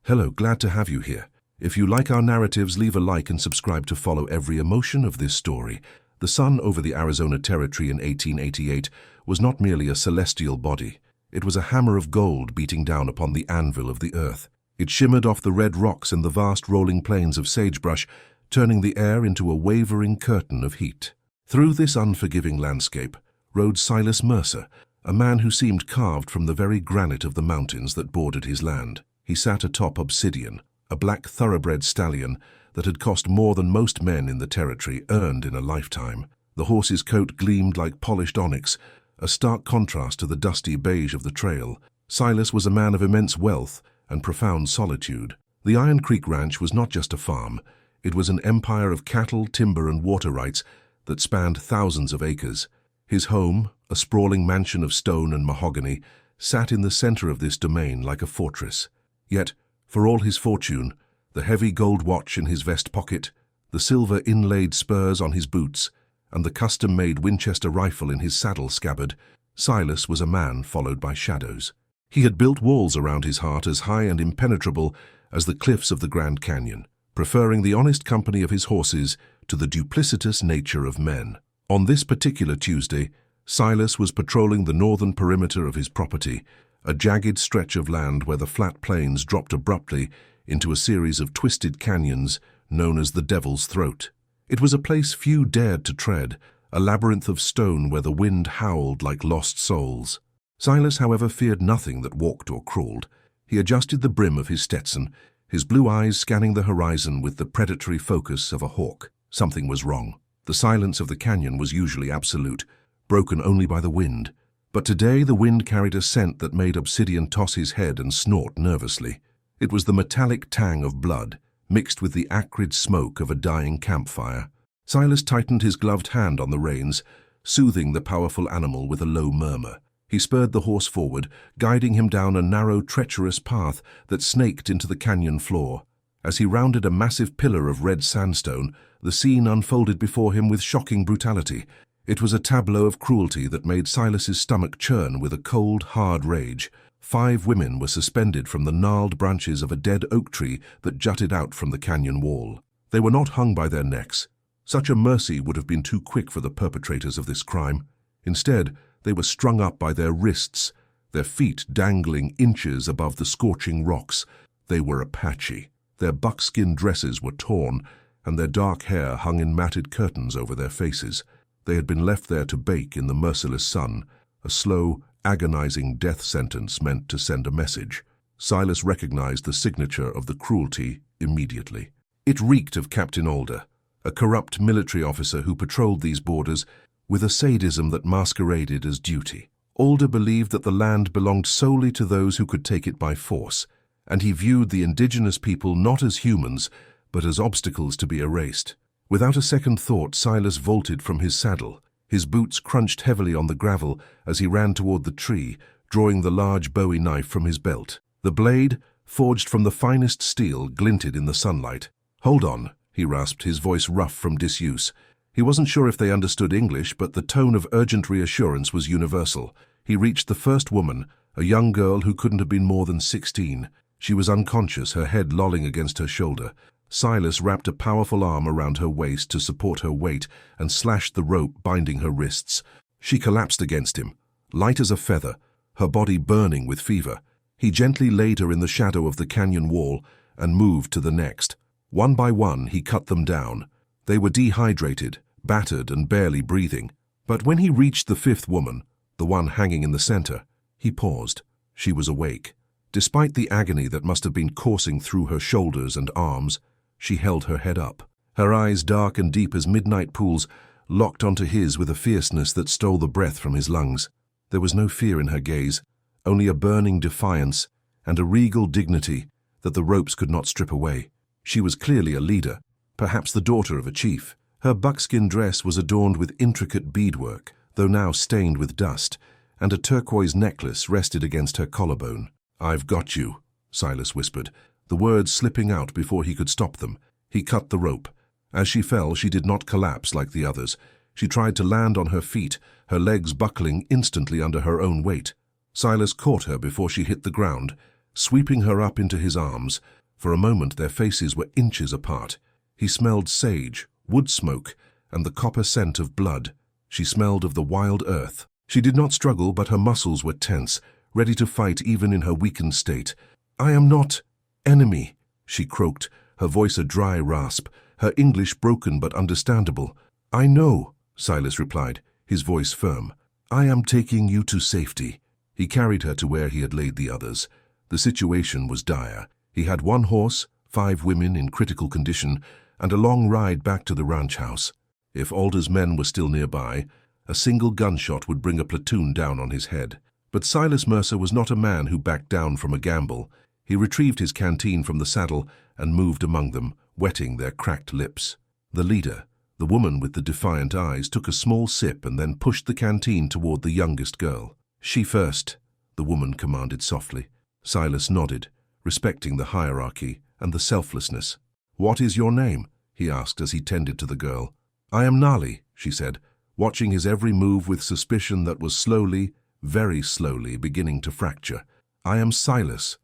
Hello, glad to have you here. If you like our narratives, leave a like and subscribe to follow every emotion of this story. The sun over the Arizona Territory in 1888 was not merely a celestial body. It was a hammer of gold beating down upon the anvil of the earth. It shimmered off the red rocks and the vast rolling plains of sagebrush, turning the air into a wavering curtain of heat. Through this unforgiving landscape rode Silas Mercer, a man who seemed carved from the very granite of the mountains that bordered his land. He sat atop Obsidian, a black thoroughbred stallion that had cost more than most men in the territory earned in a lifetime. The horse's coat gleamed like polished onyx, a stark contrast to the dusty beige of the trail. Silas was a man of immense wealth and profound solitude. The Iron Creek Ranch was not just a farm. It was an empire of cattle, timber, and water rights that spanned thousands of acres. His home, a sprawling mansion of stone and mahogany, sat in the center of this domain like a fortress. Yet, for all his fortune, the heavy gold watch in his vest pocket, the silver inlaid spurs on his boots, and the custom-made Winchester rifle in his saddle scabbard, Silas was a man followed by shadows. He had built walls around his heart as high and impenetrable as the cliffs of the Grand Canyon, preferring the honest company of his horses to the duplicitous nature of men. On this particular Tuesday, Silas was patrolling the northern perimeter of his property, a jagged stretch of land where the flat plains dropped abruptly into a series of twisted canyons known as the Devil's Throat. It was a place few dared to tread, a labyrinth of stone where the wind howled like lost souls. Silas, however, feared nothing that walked or crawled. He adjusted the brim of his Stetson, his blue eyes scanning the horizon with the predatory focus of a hawk. Something was wrong. The silence of the canyon was usually absolute, broken only by the wind. But today the wind carried a scent that made Obsidian toss his head and snort nervously. It was the metallic tang of blood, mixed with the acrid smoke of a dying campfire. Silas tightened his gloved hand on the reins, soothing the powerful animal with a low murmur. He spurred the horse forward, guiding him down a narrow, treacherous path that snaked into the canyon floor. As he rounded a massive pillar of red sandstone, the scene unfolded before him with shocking brutality. It was a tableau of cruelty that made Silas's stomach churn with a cold, hard rage. 5 women were suspended from the gnarled branches of a dead oak tree that jutted out from the canyon wall. They were not hung by their necks. Such a mercy would have been too quick for the perpetrators of this crime. Instead, they were strung up by their wrists, their feet dangling inches above the scorching rocks. They were Apache. Their buckskin dresses were torn, and their dark hair hung in matted curtains over their faces. They had been left there to bake in the merciless sun, a slow, agonizing death sentence meant to send a message. Silas recognized the signature of the cruelty immediately. It reeked of Captain Alder, a corrupt military officer who patrolled these borders with a sadism that masqueraded as duty. Alder believed that the land belonged solely to those who could take it by force, and he viewed the indigenous people not as humans, but as obstacles to be erased. Without a second thought, Silas vaulted from his saddle. His boots crunched heavily on the gravel as he ran toward the tree, drawing the large Bowie knife from his belt. The blade, forged from the finest steel, glinted in the sunlight. "Hold on," he rasped, his voice rough from disuse. He wasn't sure if they understood English, but the tone of urgent reassurance was universal. He reached the first woman, a young girl who couldn't have been more than 16. She was unconscious, her head lolling against her shoulder. Silas wrapped a powerful arm around her waist to support her weight and slashed the rope binding her wrists. She collapsed against him, light as a feather, her body burning with fever. He gently laid her in the shadow of the canyon wall and moved to the next. One by one, he cut them down. They were dehydrated, battered, and barely breathing. But when he reached the 5th woman, the one hanging in the center, he paused. She was awake. Despite the agony that must have been coursing through her shoulders and arms, she held her head up. Her eyes, dark and deep as midnight pools, locked onto his with a fierceness that stole the breath from his lungs. There was no fear in her gaze, only a burning defiance and a regal dignity that the ropes could not strip away. She was clearly a leader, perhaps the daughter of a chief. Her buckskin dress was adorned with intricate beadwork, though now stained with dust, and a turquoise necklace rested against her collarbone. "I've got you," Silas whispered, the words slipping out before he could stop them. He cut the rope. As she fell, she did not collapse like the others. She tried to land on her feet, her legs buckling instantly under her own weight. Silas caught her before she hit the ground, sweeping her up into his arms. For a moment their faces were inches apart. He smelled sage, wood smoke, and the copper scent of blood. She smelled of the wild earth. She did not struggle, but her muscles were tense, ready to fight even in her weakened state. "I am not enemy," she croaked, her voice a dry rasp, her English broken but understandable. "I know," Silas replied, his voice firm. "I am taking you to safety." He carried her to where he had laid the others. The situation was dire. He had 1 horse, 5 women in critical condition, and a long ride back to the ranch house. If Alder's men were still nearby, a single gunshot would bring a platoon down on his head. But Silas Mercer was not a man who backed down from a gamble. He retrieved his canteen from the saddle and moved among them, wetting their cracked lips. The leader, the woman with the defiant eyes, took a small sip and then pushed the canteen toward the youngest girl. "She first," the woman commanded softly. Silas nodded, respecting the hierarchy and the selflessness. "What is your name?" he asked as he tended to the girl. "I am Nali," she said, watching his every move with suspicion that was slowly, very slowly, beginning to fracture. "I am Silas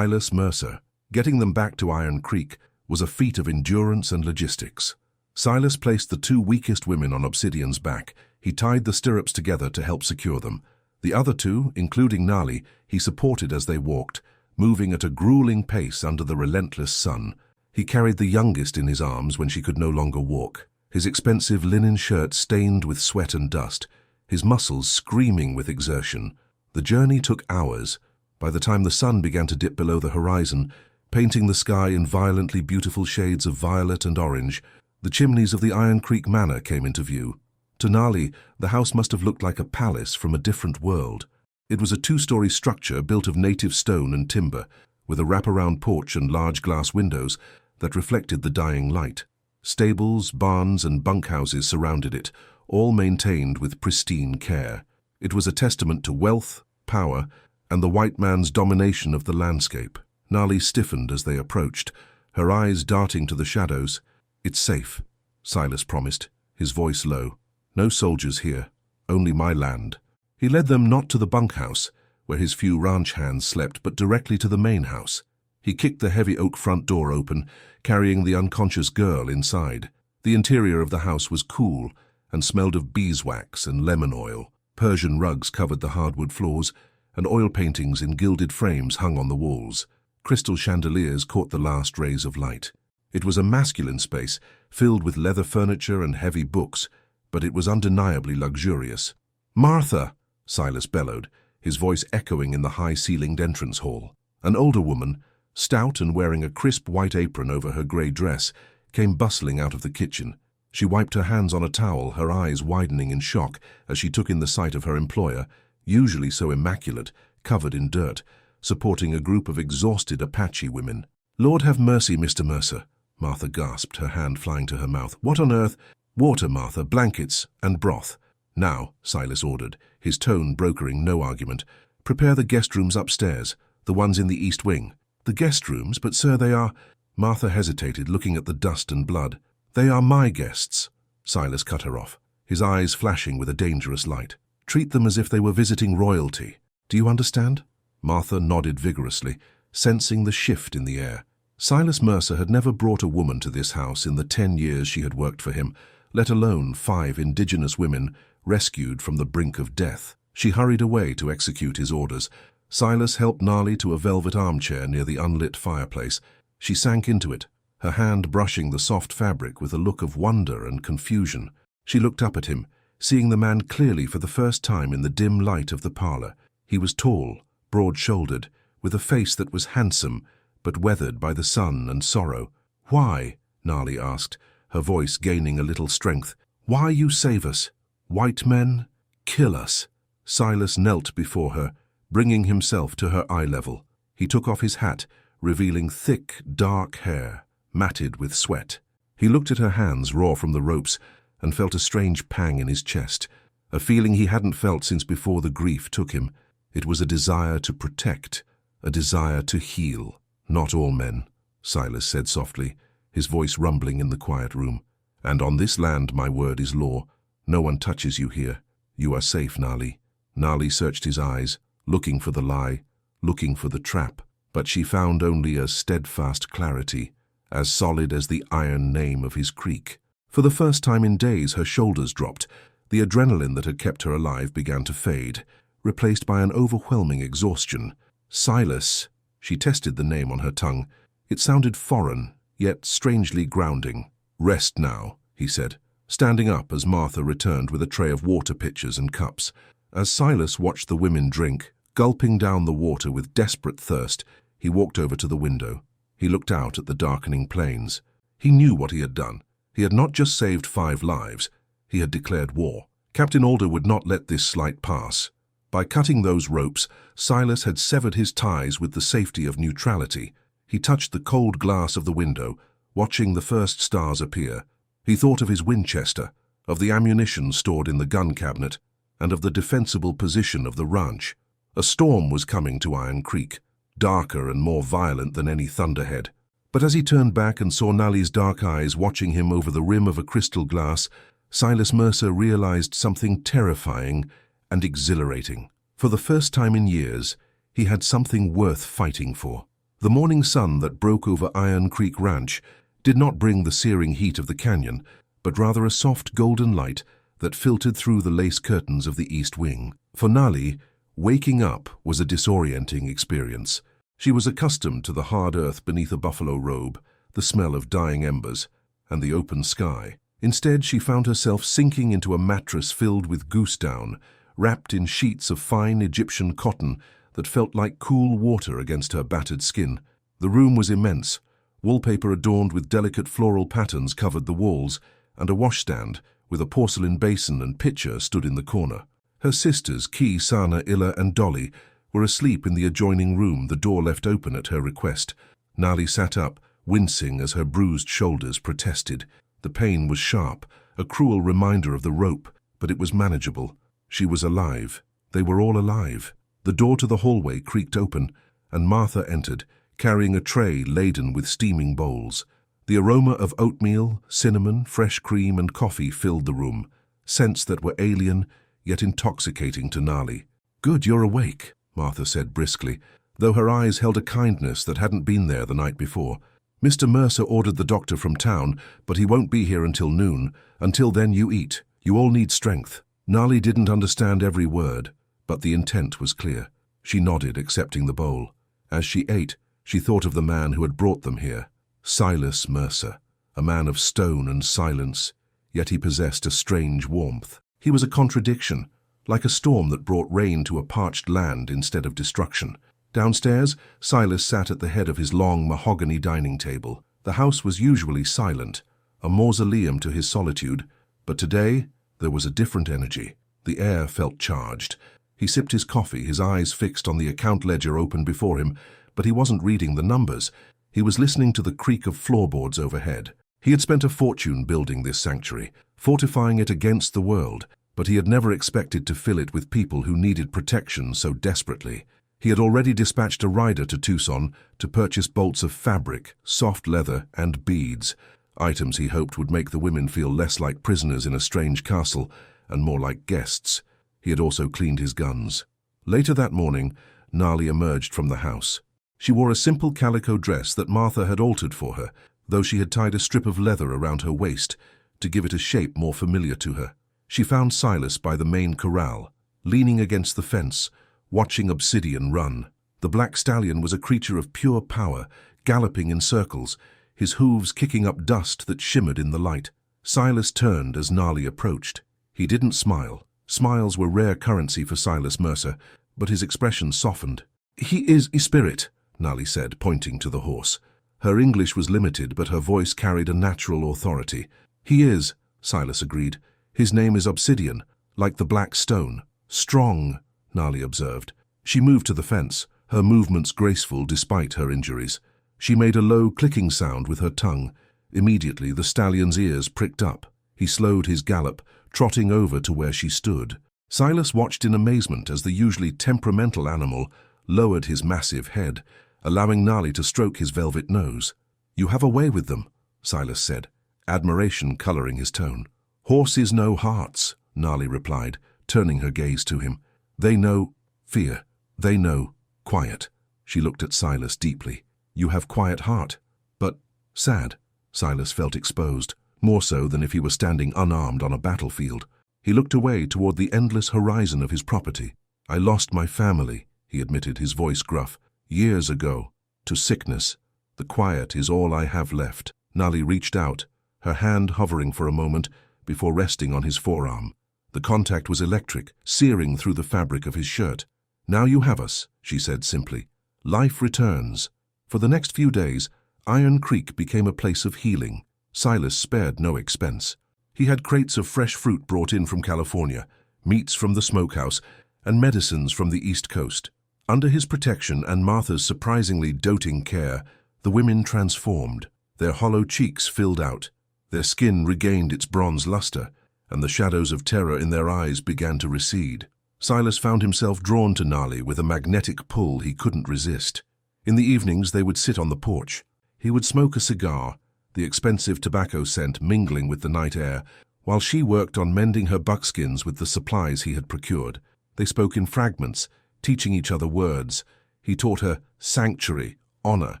Mercer." Getting them back to Iron Creek was a feat of endurance and logistics. Silas placed the 2 weakest women on Obsidian's back. He tied the stirrups together to help secure them. The other 2, including Nali, he supported as they walked, moving at a grueling pace under the relentless sun. He carried the youngest in his arms when she could no longer walk, his expensive linen shirt stained with sweat and dust, his muscles screaming with exertion. The journey took hours. By the time the sun began to dip below the horizon, painting the sky in violently beautiful shades of violet and orange, the chimneys of the Iron Creek Manor came into view. To Nali, the house must have looked like a palace from a different world. It was a 2-story structure built of native stone and timber, with a wraparound porch and large glass windows that reflected the dying light. Stables, barns, and bunkhouses surrounded it, all maintained with pristine care. It was a testament to wealth, power, and the white man's domination of the landscape. Nali stiffened as they approached, her eyes darting to the shadows. "It's safe," Silas promised, his voice low. "No soldiers here, only my land." He led them not to the bunkhouse, where his few ranch hands slept, but directly to the main house. He kicked the heavy oak front door open, carrying the unconscious girl inside. The interior of the house was cool and smelled of beeswax and lemon oil. Persian rugs covered the hardwood floors, and oil paintings in gilded frames hung on the walls. Crystal chandeliers caught the last rays of light. It was a masculine space, filled with leather furniture and heavy books, but it was undeniably luxurious. "Martha!" Silas bellowed, his voice echoing in the high-ceilinged entrance hall. An older woman, stout and wearing a crisp white apron over her grey dress, came bustling out of the kitchen. She wiped her hands on a towel, her eyes widening in shock as she took in the sight of her employer, usually so immaculate, covered in dirt, supporting a group of exhausted Apache women. "Lord have mercy, Mr. Mercer," Martha gasped, her hand flying to her mouth. "What on earth?" "Water, Martha, blankets, and broth." "Now," Silas ordered, his tone brokering no argument. "Prepare the guest rooms upstairs, the ones in the east wing." "The guest rooms? But, sir, they are—" Martha hesitated, looking at the dust and blood. "They are my guests," Silas cut her off, his eyes flashing with a dangerous light. "Treat them as if they were visiting royalty. Do you understand?" Martha nodded vigorously, sensing the shift in the air. Silas Mercer had never brought a woman to this house in the 10 years she had worked for him, let alone 5 indigenous women rescued from the brink of death. She hurried away to execute his orders. Silas helped Nali to a velvet armchair near the unlit fireplace. She sank into it, her hand brushing the soft fabric with a look of wonder and confusion. She looked up at him, seeing the man clearly for the first time in the dim light of the parlor. He was tall, broad-shouldered, with a face that was handsome, but weathered by the sun and sorrow. "Why?" Nali asked, her voice gaining a little strength. "Why you save us? White men? Kill us." Silas knelt before her, bringing himself to her eye level. He took off his hat, revealing thick, dark hair, matted with sweat. He looked at her hands raw from the ropes and felt a strange pang in his chest, a feeling he hadn't felt since before the grief took him. It was a desire to protect, a desire to heal. "Not all men," Silas said softly, his voice rumbling in the quiet room. "And on this land my word is law. No one touches you here. You are safe, Nali." Nali searched his eyes, looking for the lie, looking for the trap. but she found only a steadfast clarity, as solid as the iron name of his creek. For the first time in days, her shoulders dropped. The adrenaline that had kept her alive began to fade, replaced by an overwhelming exhaustion. Silas. She tested the name on her tongue. It sounded foreign, yet strangely grounding. "Rest now," he said, standing up as Martha returned with a tray of water pitchers and cups. As Silas watched the women drink, gulping down the water with desperate thirst, he walked over to the window. He looked out at the darkening plains. He knew what he had done. He had not just saved 5 lives, he had declared war. Captain Alder would not let this slight pass. By cutting those ropes, Silas had severed his ties with the safety of neutrality. He touched the cold glass of the window, watching the first stars appear. He thought of his Winchester, of the ammunition stored in the gun cabinet, and of the defensible position of the ranch. A storm was coming to Iron Creek, darker and more violent than any thunderhead. But as he turned back and saw Nali's dark eyes watching him over the rim of a crystal glass, Silas Mercer realized something terrifying and exhilarating. For the first time in years, he had something worth fighting for. The morning sun that broke over Iron Creek Ranch did not bring the searing heat of the canyon, but rather a soft golden light that filtered through the lace curtains of the east wing. For Nali, waking up was a disorienting experience. She was accustomed to the hard earth beneath a buffalo robe, the smell of dying embers, and the open sky. Instead, she found herself sinking into a mattress filled with goose down, wrapped in sheets of fine Egyptian cotton that felt like cool water against her battered skin. The room was immense. Wallpaper adorned with delicate floral patterns covered the walls, and a washstand with a porcelain basin and pitcher stood in the corner. Her sisters, Key, Sana, Illa, and Dolly, were asleep in the adjoining room, the door left open at her request. Nali sat up, wincing as her bruised shoulders protested. The pain was sharp, a cruel reminder of the rope, but it was manageable. She was alive. They were all alive. The door to the hallway creaked open, and Martha entered, carrying a tray laden with steaming bowls. The aroma of oatmeal, cinnamon, fresh cream, and coffee filled the room, scents that were alien, yet intoxicating to Nali. "Good, you're awake," Martha said briskly, though her eyes held a kindness that hadn't been there the night before. "Mr. Mercer ordered the doctor from town, but he won't be here until noon. Until then, you eat. You all need strength." Nali didn't understand every word, but the intent was clear. She nodded, accepting the bowl. As she ate, she thought of the man who had brought them here, Silas Mercer, a man of stone and silence, yet he possessed a strange warmth. He was a contradiction, like a storm that brought rain to a parched land instead of destruction. Downstairs, Silas sat at the head of his long mahogany dining table. The house was usually silent, a mausoleum to his solitude, but today there was a different energy. The air felt charged. He sipped his coffee, his eyes fixed on the account ledger open before him, but he wasn't reading the numbers. He was listening to the creak of floorboards overhead. He had spent a fortune building this sanctuary, fortifying it against the world, but he had never expected to fill it with people who needed protection so desperately. He had already dispatched a rider to Tucson to purchase bolts of fabric, soft leather, and beads, items he hoped would make the women feel less like prisoners in a strange castle and more like guests. He had also cleaned his guns. Later that morning, Nali emerged from the house. She wore a simple calico dress that Martha had altered for her, though she had tied a strip of leather around her waist to give it a shape more familiar to her. She found Silas by the main corral, leaning against the fence, watching Obsidian run. The black stallion was a creature of pure power, galloping in circles, his hooves kicking up dust that shimmered in the light. Silas turned as Nali approached. He didn't smile. Smiles were rare currency for Silas Mercer, but his expression softened. "He is a spirit," Nali said, pointing to the horse. Her English was limited, but her voice carried a natural authority. "He is," Silas agreed. "His name is Obsidian, like the black stone." "Strong," Nali observed. She moved to the fence, her movements graceful despite her injuries. She made a low clicking sound with her tongue. Immediately the stallion's ears pricked up. He slowed his gallop, trotting over to where she stood. Silas watched in amazement as the usually temperamental animal lowered his massive head, allowing Nali to stroke his velvet nose. "You have a way with them," Silas said, admiration coloring his tone. "Horses know hearts," Nali replied, turning her gaze to him. "They know fear. They know quiet." She looked at Silas deeply. "You have quiet heart, but sad." Silas felt exposed, more so than if he were standing unarmed on a battlefield. He looked away toward the endless horizon of his property. "I lost my family," he admitted, his voice gruff. "Years ago, to sickness. The quiet is all I have left." Nali reached out, her hand hovering for a moment before resting on his forearm. The contact was electric, searing through the fabric of his shirt. "Now you have us," she said simply. "Life returns." For the next few days, Iron Creek became a place of healing. Silas spared no expense. He had crates of fresh fruit brought in from California, meats from the smokehouse, and medicines from the East Coast. Under his protection and Martha's surprisingly doting care, the women transformed. Their hollow cheeks filled out, their skin regained its bronze luster, and the shadows of terror in their eyes began to recede. Silas found himself drawn to Nali with a magnetic pull he couldn't resist. In the evenings they would sit on the porch. He would smoke a cigar, the expensive tobacco scent mingling with the night air, while she worked on mending her buckskins with the supplies he had procured. They spoke in fragments, teaching each other words. He taught her sanctuary, honor,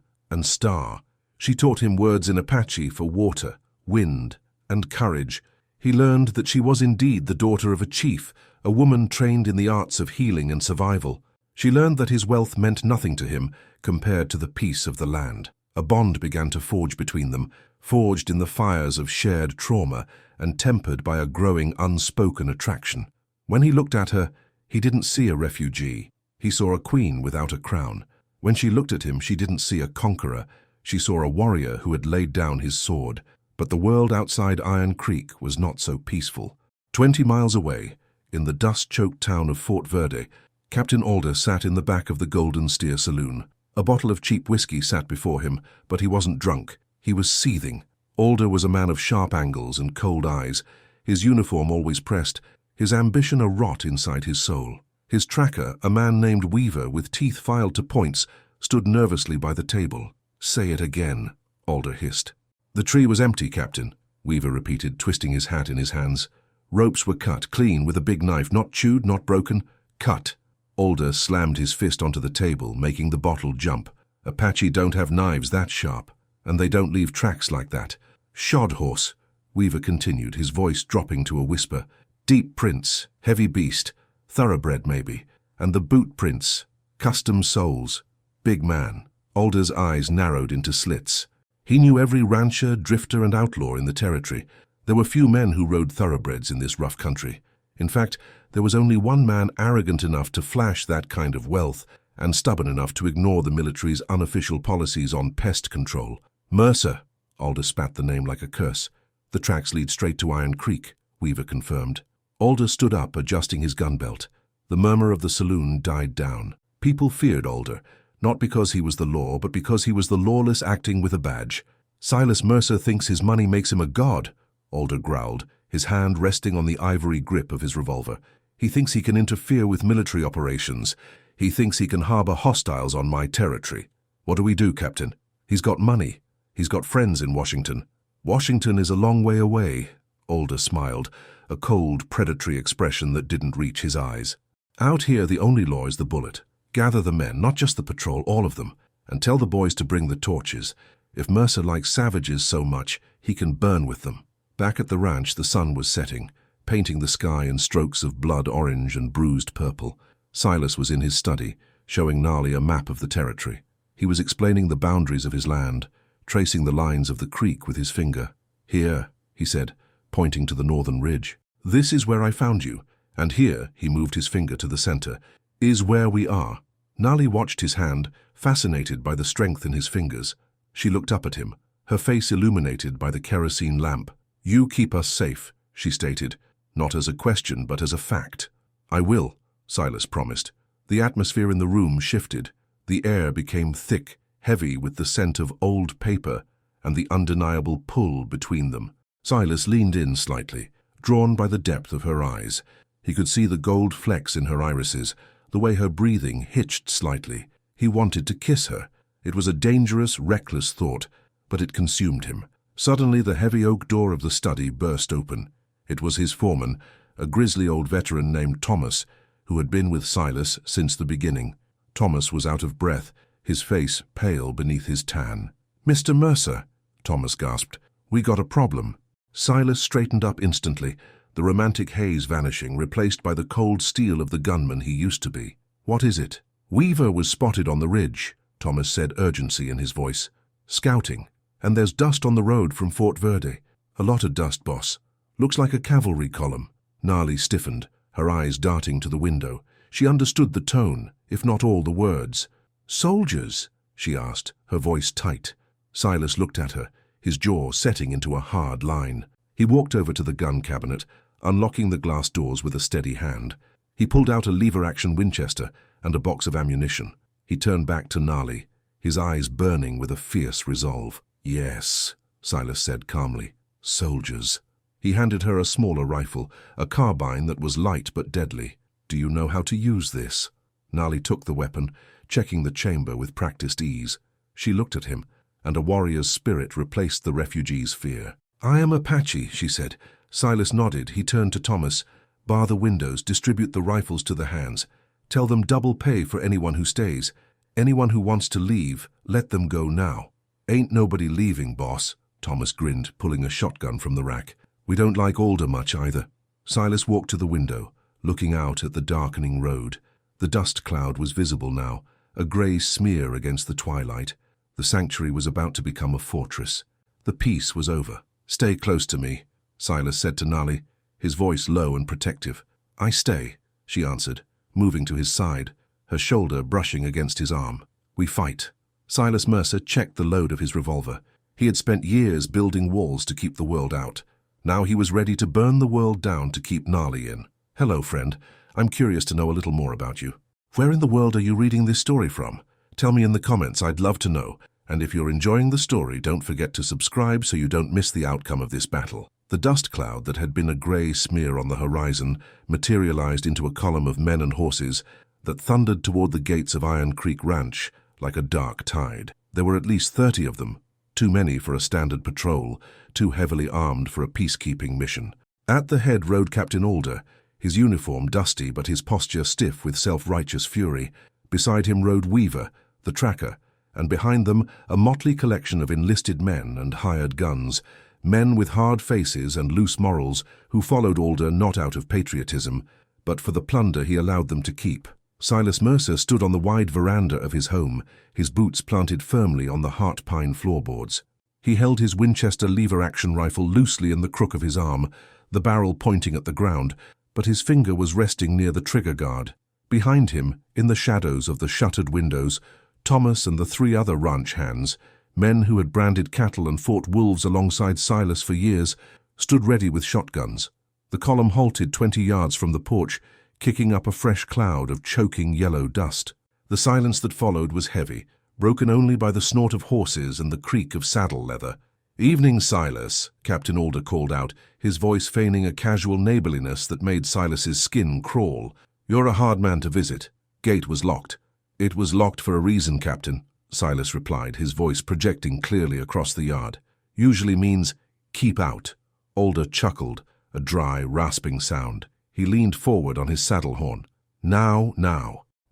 and star. She taught him words in Apache for water, wind, and courage. He learned that she was indeed the daughter of a chief, a woman trained in the arts of healing and survival. She learned that his wealth meant nothing to him compared to the peace of the land. A bond began to forge between them, forged in the fires of shared trauma and tempered by a growing unspoken attraction. When he looked at her, he didn't see a refugee. He saw a queen without a crown. When she looked at him, she didn't see a conqueror. She saw a warrior who had laid down his sword. But the world outside Iron Creek was not so peaceful. 20 miles away, in the dust-choked town of Fort Verde, Captain Alder sat in the back of the Golden Steer Saloon. A bottle of cheap whiskey sat before him, but he wasn't drunk. He was seething. Alder was a man of sharp angles and cold eyes, his uniform always pressed, his ambition a rot inside his soul. His tracker, a man named Weaver with teeth filed to points, stood nervously by the table. "Say it again," Alder hissed. "The tree was empty, Captain," Weaver repeated, twisting his hat in his hands. "Ropes were cut, clean, with a big knife, not chewed, not broken. Cut." Alder slammed his fist onto the table, making the bottle jump. "Apache don't have knives that sharp, and they don't leave tracks like that. Shod horse," Weaver continued, his voice dropping to a whisper. "Deep prints, heavy beast, thoroughbred maybe, and the boot prints, custom soles. Big man." Alder's eyes narrowed into slits. He knew every rancher, drifter, and outlaw in the territory. There were few men who rode thoroughbreds in this rough country. In fact, there was only one man arrogant enough to flash that kind of wealth and stubborn enough to ignore the military's unofficial policies on pest control. "Mercer," Alder spat the name like a curse. "The tracks lead straight to Iron Creek," Weaver confirmed. Alder stood up, adjusting his gun belt. The murmur of the saloon died down. People feared Alder, not because he was the law, but because he was the lawless acting with a badge. "Silas Mercer thinks his money makes him a god," Alder growled, his hand resting on the ivory grip of his revolver. "He thinks he can interfere with military operations. He thinks he can harbor hostiles on my territory. What do we do, Captain? He's got money. He's got friends in Washington." "Washington is a long way away," Alder smiled, a cold, predatory expression that didn't reach his eyes. "Out here, the only law is the bullet. Gather the men, not just the patrol, all of them, and tell the boys to bring the torches. If Mercer likes savages so much, he can burn with them." Back at the ranch, the sun was setting, painting the sky in strokes of blood orange and bruised purple. Silas was in his study, showing Nali a map of the territory. He was explaining the boundaries of his land, tracing the lines of the creek with his finger. "Here," he said, pointing to the northern ridge. "This is where I found you, and here," he moved his finger to the center, "is where we are." Nali watched his hand, fascinated by the strength in his fingers. She looked up at him, her face illuminated by the kerosene lamp. "You keep us safe," she stated, not as a question but as a fact. "I will," Silas promised. The atmosphere in the room shifted. The air became thick, heavy with the scent of old paper and the undeniable pull between them. Silas leaned in slightly, drawn by the depth of her eyes. He could see the gold flecks in her irises, the way her breathing hitched slightly. He wanted to kiss her. It was a dangerous, reckless thought, but it consumed him. Suddenly the heavy oak door of the study burst open. It was his foreman, a grisly old veteran named Thomas, who had been with Silas since the beginning. Thomas was out of breath, his face pale beneath his tan. "Mr. Mercer," Thomas gasped. "We got a problem." Silas straightened up instantly, the romantic haze vanishing, replaced by the cold steel of the gunman he used to be. "What is it?" "Weaver was spotted on the ridge," Thomas said, urgency in his voice. "Scouting. And there's dust on the road from Fort Verde. A lot of dust, boss. Looks like a cavalry column." Nali stiffened, her eyes darting to the window. She understood the tone, if not all the words. "Soldiers?" she asked, her voice tight. Silas looked at her, his jaw setting into a hard line. He walked over to the gun cabinet, unlocking the glass doors with a steady hand. He pulled out a lever-action Winchester and a box of ammunition. He turned back to Nali, his eyes burning with a fierce resolve. "Yes," Silas said calmly. "Soldiers." He handed her a smaller rifle, a carbine that was light but deadly. "Do you know how to use this?" Nali took the weapon, checking the chamber with practiced ease. She looked at him, and a warrior's spirit replaced the refugee's fear. "I am Apache," she said. Silas nodded. He turned to Thomas. "Bar the windows, distribute the rifles to the hands. Tell them double pay for anyone who stays. Anyone who wants to leave, let them go now." "Ain't nobody leaving, boss," Thomas grinned, pulling a shotgun from the rack. "We don't like Alder much either." Silas walked to the window, looking out at the darkening road. The dust cloud was visible now, a grey smear against the twilight. The sanctuary was about to become a fortress. The peace was over. "Stay close to me," Silas said to Nali, his voice low and protective. "I stay," she answered, moving to his side, her shoulder brushing against his arm. "We fight." Silas Mercer checked the load of his revolver. He had spent years building walls to keep the world out. Now he was ready to burn the world down to keep Nali in. "Hello, friend. I'm curious to know a little more about you. Where in the world are you reading this story from? Tell me in the comments, I'd love to know. And if you're enjoying the story, don't forget to subscribe so you don't miss the outcome of this battle." The dust cloud that had been a grey smear on the horizon materialized into a column of men and horses that thundered toward the gates of Iron Creek Ranch like a dark tide. There were at least 30 of them, too many for a standard patrol, too heavily armed for a peacekeeping mission. At the head rode Captain Alder, his uniform dusty but his posture stiff with self-righteous fury. Beside him rode Weaver, the tracker, and behind them a motley collection of enlisted men and hired guns, men with hard faces and loose morals who followed Alder not out of patriotism, but for the plunder he allowed them to keep. Silas Mercer stood on the wide veranda of his home, his boots planted firmly on the heart pine floorboards. He held his Winchester lever-action rifle loosely in the crook of his arm, the barrel pointing at the ground, but his finger was resting near the trigger guard. Behind him, in the shadows of the shuttered windows, Thomas and the 3 other ranch hands, men who had branded cattle and fought wolves alongside Silas for years, stood ready with shotguns. The column halted 20 yards from the porch, kicking up a fresh cloud of choking yellow dust. The silence that followed was heavy, broken only by the snort of horses and the creak of saddle leather. "Evening, Silas," Captain Alder called out, his voice feigning a casual neighborliness that made Silas's skin crawl. "You're a hard man to visit. Gate was locked." "It was locked for a reason, Captain," Silas replied, his voice projecting clearly across the yard. "Usually means, keep out." Alder chuckled, a dry, rasping sound. He leaned forward on his saddle horn. Now.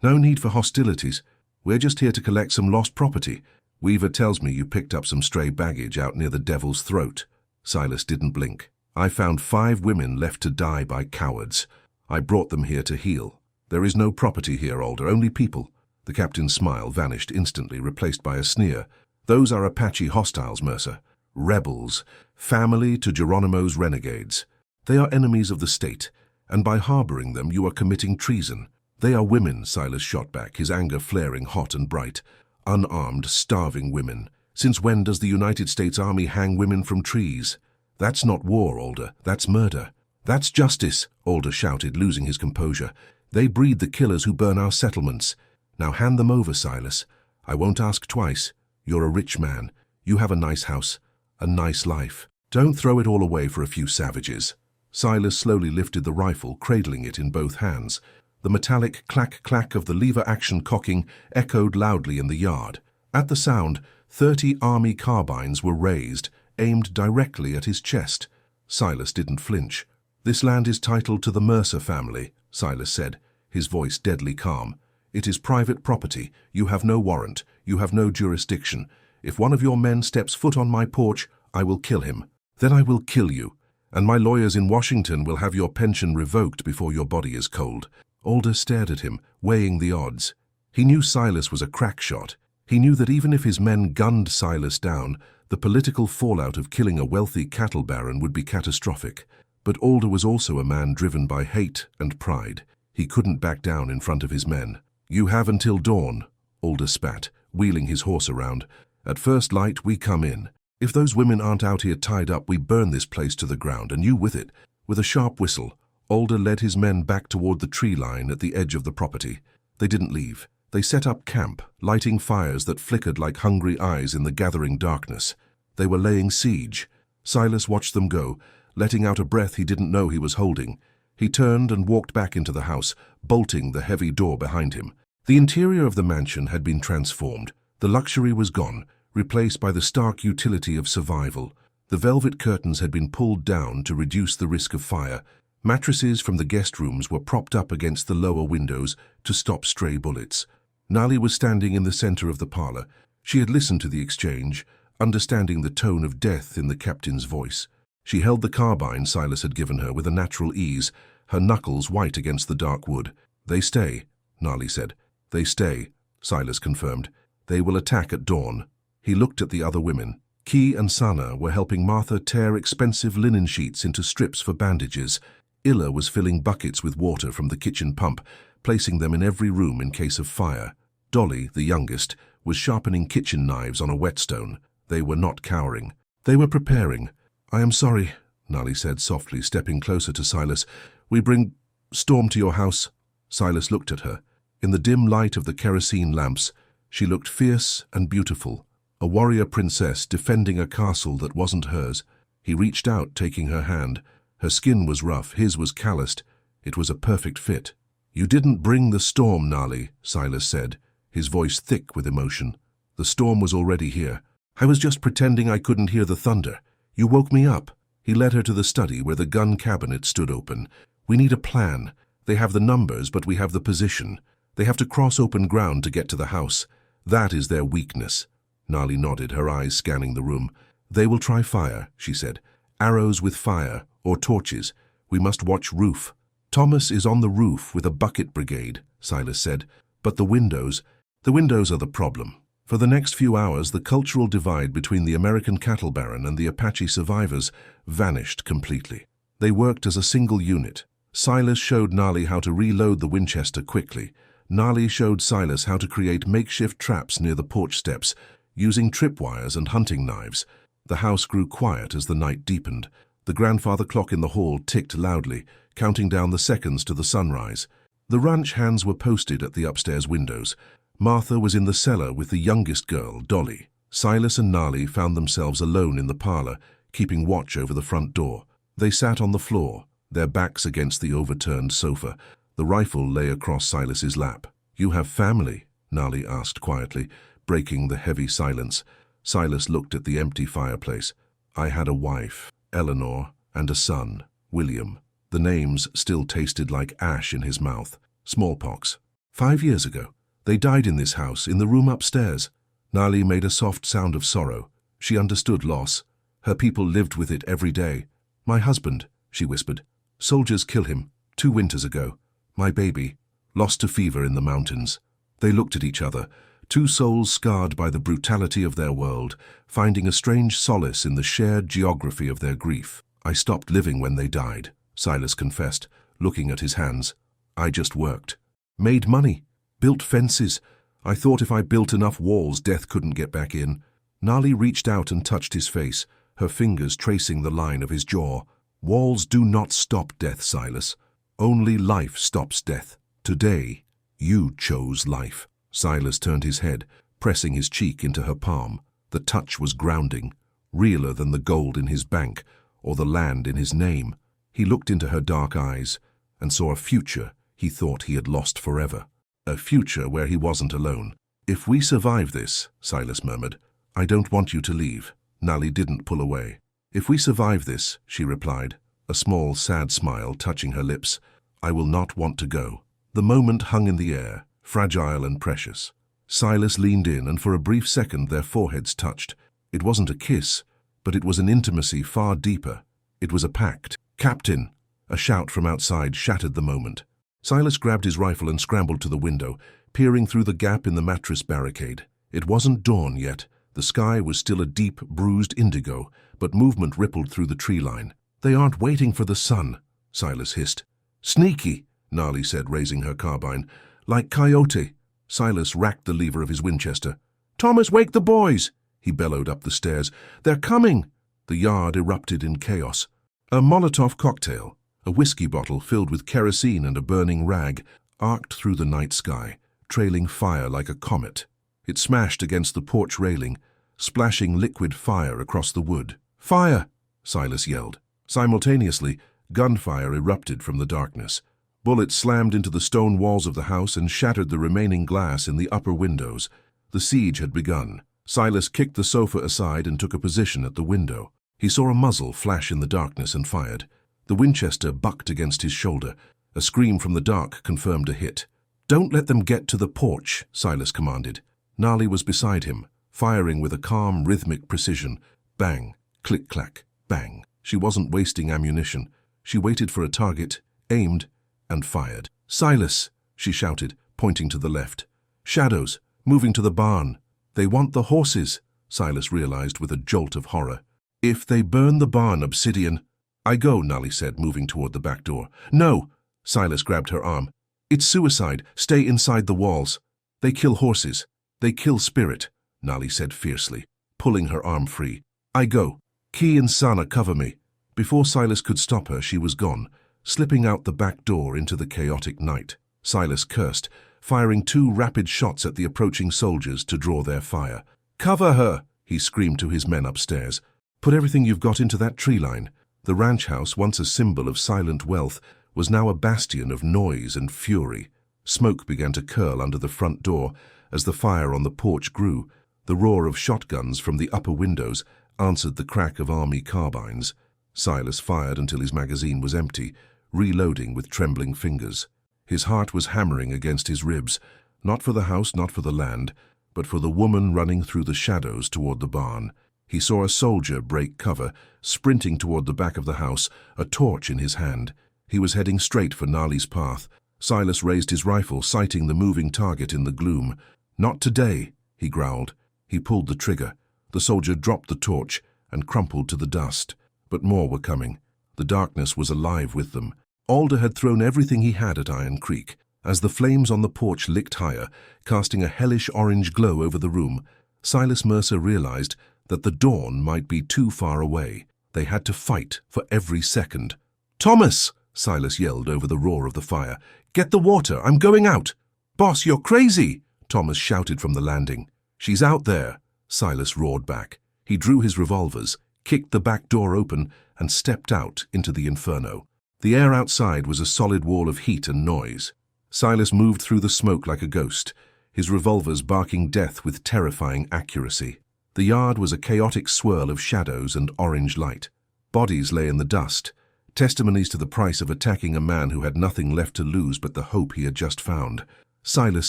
No need for hostilities. We're just here to collect some lost property. Weaver tells me you picked up some stray baggage out near the Devil's Throat." Silas didn't blink. "I found 5 women left to die by cowards. I brought them here to heal. There is no property here, Alder, only people." The captain's smile vanished instantly, replaced by a sneer. "Those are Apache hostiles, Mercer. Rebels. Family to Geronimo's renegades. They are enemies of the state, and by harboring them you are committing treason." "They are women," Silas shot back, his anger flaring hot and bright. "Unarmed, starving women. Since when does the United States Army hang women from trees? That's not war, Alder. That's murder." "That's justice," Alder shouted, losing his composure. "They breed the killers who burn our settlements. Now hand them over, Silas. I won't ask twice. You're a rich man. You have a nice house, a nice life. Don't throw it all away for a few savages." Silas slowly lifted the rifle, cradling it in both hands. The metallic clack-clack of the lever-action cocking echoed loudly in the yard. At the sound, 30 Army carbines were raised, aimed directly at his chest. Silas didn't flinch. "This land is titled to the Mercer family," Silas said, his voice deadly calm. "It is private property. You have no warrant. You have no jurisdiction. If one of your men steps foot on my porch, I will kill him. Then I will kill you. And my lawyers in Washington will have your pension revoked before your body is cold." Alder stared at him, weighing the odds. He knew Silas was a crack shot. He knew that even if his men gunned Silas down, the political fallout of killing a wealthy cattle baron would be catastrophic. But Alder was also a man driven by hate and pride. He couldn't back down in front of his men. "You have until dawn," Alder spat, wheeling his horse around. "At first light, we come in. If those women aren't out here tied up, we burn this place to the ground, and you with it." With a sharp whistle, Alder led his men back toward the tree line at the edge of the property. They didn't leave. They set up camp, lighting fires that flickered like hungry eyes in the gathering darkness. They were laying siege. Silas watched them go, letting out a breath he didn't know he was holding. He turned and walked back into the house, bolting the heavy door behind him. The interior of the mansion had been transformed. The luxury was gone, replaced by the stark utility of survival. The velvet curtains had been pulled down to reduce the risk of fire. Mattresses from the guest rooms were propped up against the lower windows to stop stray bullets. Nali was standing in the center of the parlor. She had listened to the exchange, understanding the tone of death in the captain's voice. She held the carbine Silas had given her with a natural ease, her knuckles white against the dark wood. "They stay," Nali said. "They stay," Silas confirmed. "They will attack at dawn." He looked at the other women. Key and Sana were helping Martha tear expensive linen sheets into strips for bandages. Illa was filling buckets with water from the kitchen pump, placing them in every room in case of fire. Dolly, the youngest, was sharpening kitchen knives on a whetstone. They were not cowering. They were preparing. "I am sorry," Nali said softly, stepping closer to Silas. "We bring storm to your house." Silas looked at her. In the dim light of the kerosene lamps, she looked fierce and beautiful, a warrior princess defending a castle that wasn't hers. He reached out, taking her hand. Her skin was rough, his was calloused. It was a perfect fit. "You didn't bring the storm, Nali," Silas said, his voice thick with emotion. "The storm was already here. I was just pretending I couldn't hear the thunder. You woke me up." He led her to the study where the gun cabinet stood open. "We need a plan. They have the numbers, but we have the position. They have to cross open ground to get to the house. That is their weakness." Nali nodded, her eyes scanning the room. "They will try fire," she said. "Arrows with fire, or torches. We must watch roof." "Thomas is on the roof with a bucket brigade," Silas said. "But the windows are the problem." For the next few hours, the cultural divide between the American cattle baron and the Apache survivors vanished completely. They worked as a single unit. Silas showed Nali how to reload the Winchester quickly. Nali showed Silas how to create makeshift traps near the porch steps, using tripwires and hunting knives. The house grew quiet as the night deepened. The grandfather clock in the hall ticked loudly, counting down the seconds to the sunrise. The ranch hands were posted at the upstairs windows. Martha was in the cellar with the youngest girl, Dolly. Silas and Nali found themselves alone in the parlor, keeping watch over the front door. They sat on the floor, their backs against the overturned sofa. The rifle lay across Silas's lap. "You have family?" Nali asked quietly, breaking the heavy silence. Silas looked at the empty fireplace. "I had a wife, Eleanor, and a son, William." The names still tasted like ash in his mouth. "Smallpox. 5 years ago. They died in this house, in the room upstairs." Nali made a soft sound of sorrow. She understood loss. Her people lived with it every day. "My husband," she whispered. "Soldiers kill him, 2 winters ago. My baby, lost to fever in the mountains." They looked at each other, 2 souls scarred by the brutality of their world, finding a strange solace in the shared geography of their grief. "I stopped living when they died," Silas confessed, looking at his hands. "I just worked. Made money. Built fences. I thought if I built enough walls, death couldn't get back in." Nali reached out and touched his face, her fingers tracing the line of his jaw. "Walls do not stop death, Silas. Only life stops death. Today, you chose life." Silas turned his head, pressing his cheek into her palm. The touch was grounding, realer than the gold in his bank or the land in his name. He looked into her dark eyes and saw a future he thought he had lost forever. A future where he wasn't alone. "If we survive this," Silas murmured, "I don't want you to leave." Nali didn't pull away. "If we survive this," she replied, a small, sad smile touching her lips, "I will not want to go." The moment hung in the air, fragile and precious. Silas leaned in, and for a brief second their foreheads touched. It wasn't a kiss, but it was an intimacy far deeper. It was a pact. "Captain!" A shout from outside shattered the moment. Silas grabbed his rifle and scrambled to the window, peering through the gap in the mattress barricade. It wasn't dawn yet. The sky was still a deep, bruised indigo, but movement rippled through the tree line. "They aren't waiting for the sun," Silas hissed. "Sneaky," Nali said, raising her carbine. "Like coyote." Silas racked the lever of his Winchester. "Thomas, wake the boys!" he bellowed up the stairs. "They're coming!" The yard erupted in chaos. A Molotov cocktail, a whiskey bottle filled with kerosene and a burning rag, arced through the night sky, trailing fire like a comet. It smashed against the porch railing, splashing liquid fire across the wood. "Fire!" Silas yelled. Simultaneously, gunfire erupted from the darkness. Bullets slammed into the stone walls of the house and shattered the remaining glass in the upper windows. The siege had begun. Silas kicked the sofa aside and took a position at the window. He saw a muzzle flash in the darkness and fired. The Winchester bucked against his shoulder. A scream from the dark confirmed a hit. "Don't let them get to the porch," Silas commanded. Nali was beside him, firing with a calm, rhythmic precision. Bang, click-clack, bang. She wasn't wasting ammunition. She waited for a target, aimed, and fired. "Silas!" she shouted, pointing to the left. "Shadows, moving to the barn. They want the horses," Silas realized with a jolt of horror. "If they burn the barn, Obsidian—" "I go," Nali said, moving toward the back door. "No!" Silas grabbed her arm. "It's suicide. Stay inside the walls. They kill horses. They kill spirit," Nali said fiercely, pulling her arm free. "I go. Key and Sana cover me." Before Silas could stop her, she was gone, slipping out the back door into the chaotic night. Silas cursed, firing 2 rapid shots at the approaching soldiers to draw their fire. "Cover her!" he screamed to his men upstairs. "Put everything you've got into that tree line." The ranch house, once a symbol of silent wealth, was now a bastion of noise and fury. Smoke began to curl under the front door as the fire on the porch grew. The roar of shotguns from the upper windows answered the crack of army carbines. Silas fired until his magazine was empty, reloading with trembling fingers. His heart was hammering against his ribs, not for the house, not for the land, but for the woman running through the shadows toward the barn. He saw a soldier break cover, sprinting toward the back of the house, a torch in his hand. He was heading straight for Nali's path. Silas raised his rifle, sighting the moving target in the gloom. "Not today," he growled. He pulled the trigger. The soldier dropped the torch and crumpled to the dust. But more were coming. The darkness was alive with them. Alder had thrown everything he had at Iron Creek. As the flames on the porch licked higher, casting a hellish orange glow over the room, Silas Mercer realized that the dawn might be too far away. They had to fight for every second. "Thomas!" Silas yelled over the roar of the fire. "Get the water! I'm going out!" "Boss, you're crazy!" Thomas shouted from the landing. "She's out there!" Silas roared back. He drew his revolvers, kicked the back door open, and stepped out into the inferno. The air outside was a solid wall of heat and noise. Silas moved through the smoke like a ghost, his revolvers barking death with terrifying accuracy. The yard was a chaotic swirl of shadows and orange light. Bodies lay in the dust, testimonies to the price of attacking a man who had nothing left to lose but the hope he had just found. Silas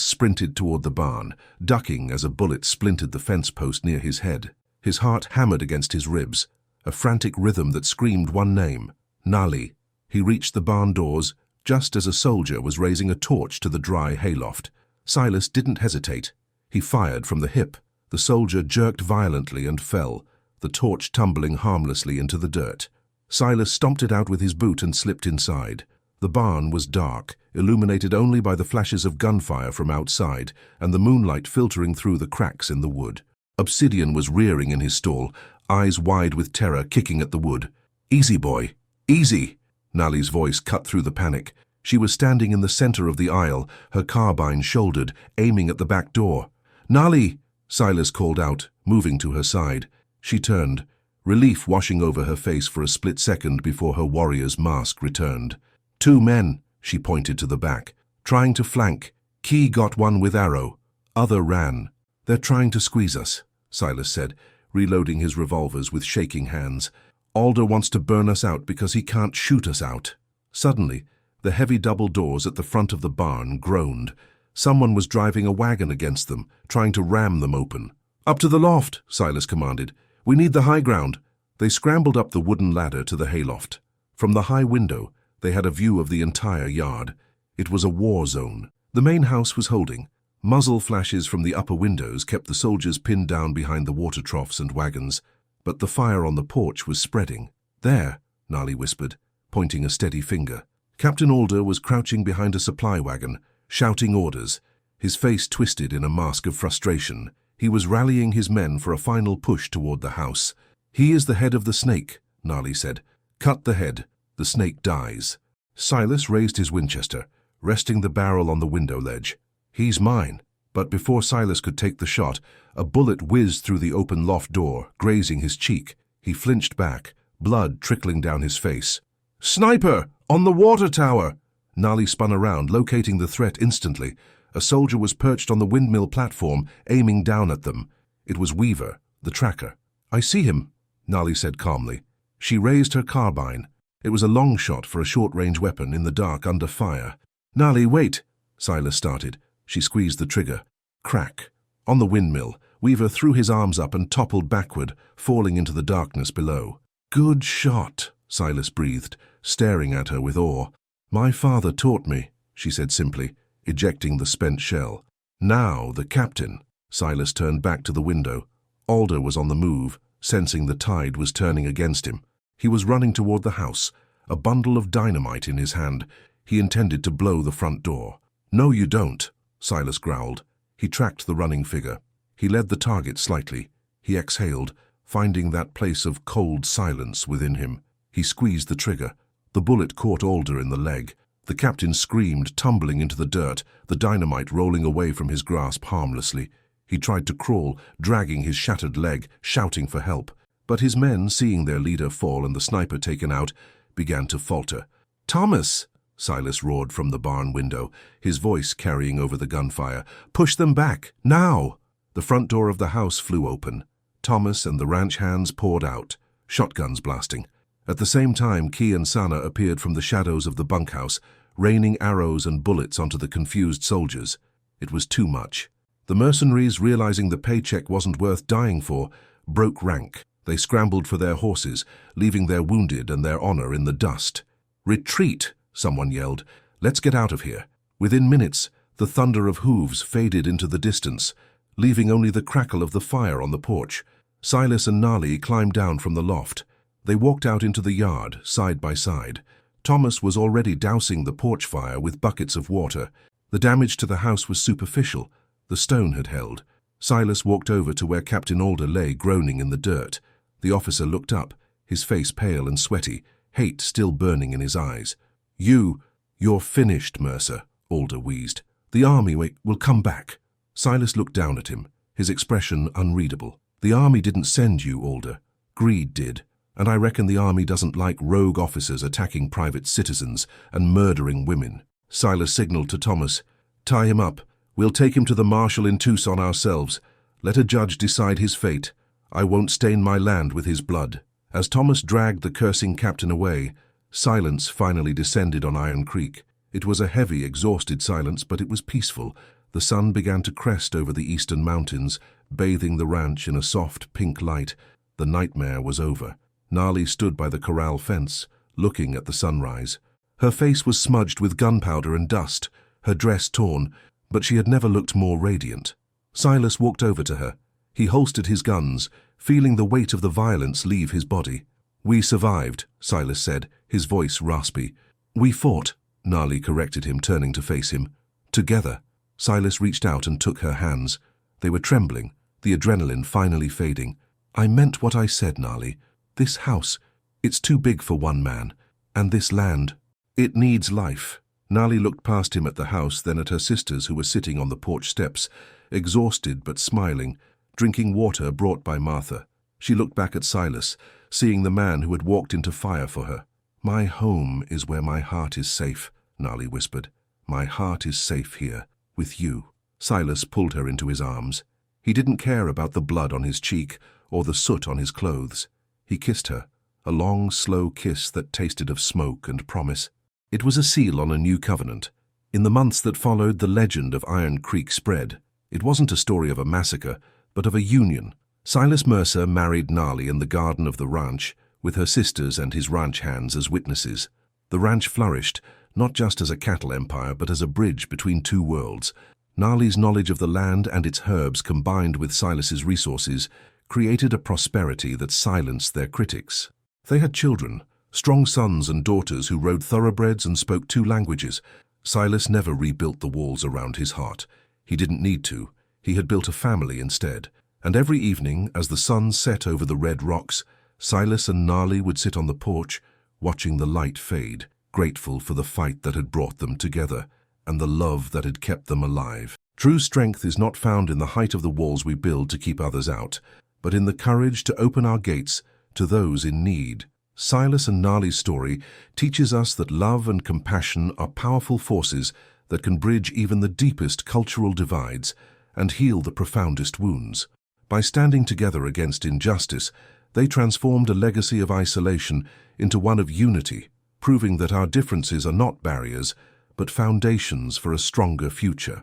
sprinted toward the barn, ducking as a bullet splintered the fence post near his head. His heart hammered against his ribs, a frantic rhythm that screamed one name, Nali. He reached the barn doors just as a soldier was raising a torch to the dry hayloft. Silas didn't hesitate. He fired from the hip. The soldier jerked violently and fell, the torch tumbling harmlessly into the dirt. Silas stomped it out with his boot and slipped inside. The barn was dark, illuminated only by the flashes of gunfire from outside and the moonlight filtering through the cracks in the wood. Obsidian was rearing in his stall, eyes wide with terror, kicking at the wood. "Easy, boy, easy!" Nali's voice cut through the panic. She was standing in the center of the aisle, her carbine shouldered, aiming at the back door. "Nali!" Silas called out, moving to her side. She turned, relief washing over her face for a split second before her warrior's mask returned. "2 men," she pointed to the back, "trying to flank. Key got one with arrow. Other ran. They're trying to squeeze us," Silas said, reloading his revolvers with shaking hands. "Alder wants to burn us out because he can't shoot us out." Suddenly, the heavy double doors at the front of the barn groaned. Someone was driving a wagon against them, trying to ram them open. "Up to the loft," Silas commanded. "We need the high ground." They scrambled up the wooden ladder to the hayloft. From the high window, they had a view of the entire yard. It was a war zone. The main house was holding. Muzzle flashes from the upper windows kept the soldiers pinned down behind the water troughs and wagons, but the fire on the porch was spreading. "There," Nali whispered, pointing a steady finger. Captain Alder was crouching behind a supply wagon, shouting orders, his face twisted in a mask of frustration. He was rallying his men for a final push toward the house. "He is the head of the snake," Nali said. "Cut the head. The snake dies." Silas raised his Winchester, resting the barrel on the window ledge. "He's mine." But before Silas could take the shot, a bullet whizzed through the open loft door, grazing his cheek. He flinched back, blood trickling down his face. "Sniper! On the water tower!" Nali spun around, locating the threat instantly. A soldier was perched on the windmill platform, aiming down at them. It was Weaver, the tracker. "I see him," Nali said calmly. She raised her carbine. It was a long shot for a short-range weapon in the dark under fire. "Nali, wait!" Silas started. She squeezed the trigger. Crack. On the windmill, Weaver threw his arms up and toppled backward, falling into the darkness below. "Good shot," Silas breathed, staring at her with awe. "My father taught me," she said simply, ejecting the spent shell. "Now, the captain." Silas turned back to the window. Alder was on the move, sensing the tide was turning against him. He was running toward the house, a bundle of dynamite in his hand. He intended to blow the front door. "No, you don't," Silas growled. He tracked the running figure. He led the target slightly. He exhaled, finding that place of cold silence within him. He squeezed the trigger. The bullet caught Alder in the leg. The captain screamed, tumbling into the dirt, the dynamite rolling away from his grasp harmlessly. He tried to crawl, dragging his shattered leg, shouting for help. But his men, seeing their leader fall and the sniper taken out, began to falter. "Thomas!" Silas roared from the barn window, his voice carrying over the gunfire. "Push them back, now!" The front door of the house flew open. Thomas and the ranch hands poured out, shotguns blasting. At the same time, Key and Sana appeared from the shadows of the bunkhouse, raining arrows and bullets onto the confused soldiers. It was too much. The mercenaries, realizing the paycheck wasn't worth dying for, broke rank. They scrambled for their horses, leaving their wounded and their honor in the dust. "Retreat!" someone yelled. "Let's get out of here." Within minutes, the thunder of hooves faded into the distance, leaving only the crackle of the fire on the porch. Silas and Nali climbed down from the loft. They walked out into the yard, side by side. Thomas was already dousing the porch fire with buckets of water. The damage to the house was superficial. The stone had held. Silas walked over to where Captain Alder lay groaning in the dirt. The officer looked up, his face pale and sweaty, hate still burning in his eyes. You're finished, Mercer," Alder wheezed. "The army will come back." Silas looked down at him, his expression unreadable. "The army didn't send you, Alder. Greed did. And I reckon the army doesn't like rogue officers attacking private citizens and murdering women." Silas signaled to Thomas. "Tie him up. We'll take him to the marshal in Tucson ourselves. Let a judge decide his fate. I won't stain my land with his blood." As Thomas dragged the cursing captain away, silence finally descended on Iron Creek. It was a heavy, exhausted silence, but it was peaceful. The sun began to crest over the eastern mountains, bathing the ranch in a soft pink light. The nightmare was over. Nali stood by the corral fence, looking at the sunrise. Her face was smudged with gunpowder and dust, her dress torn, but she had never looked more radiant. Silas walked over to her. He holstered his guns, feeling the weight of the violence leave his body. "We survived," Silas said, his voice raspy. "We fought," Nali corrected him, turning to face him. "Together." Silas reached out and took her hands. They were trembling, the adrenaline finally fading. "I meant what I said, Nali. This house, it's too big for one man. And this land, it needs life." Nali looked past him at the house, then at her sisters who were sitting on the porch steps, exhausted but smiling, drinking water brought by Martha. She looked back at Silas, seeing the man who had walked into fire for her. "My home is where my heart is safe," Nali whispered. "My heart is safe here, with you." Silas pulled her into his arms. He didn't care about the blood on his cheek or the soot on his clothes. He kissed her, a long, slow kiss that tasted of smoke and promise. It was a seal on a new covenant. In the months that followed, the legend of Iron Creek spread. It wasn't a story of a massacre, but of a union. Silas Mercer married Nali in the garden of the ranch, with her sisters and his ranch hands as witnesses. The ranch flourished, not just as a cattle empire, but as a bridge between two worlds. Nali's knowledge of the land and its herbs, combined with Silas's resources, created a prosperity that silenced their critics. They had children, strong sons and daughters who rode thoroughbreds and spoke two languages. Silas never rebuilt the walls around his heart. He didn't need to. He had built a family instead. And every evening, as the sun set over the red rocks, Silas and Nali would sit on the porch, watching the light fade, grateful for the fight that had brought them together and the love that had kept them alive. True strength is not found in the height of the walls we build to keep others out, but in the courage to open our gates to those in need. Silas and Nali's story teaches us that love and compassion are powerful forces that can bridge even the deepest cultural divides and heal the profoundest wounds. By standing together against injustice, they transformed a legacy of isolation into one of unity, proving that our differences are not barriers, but foundations for a stronger future.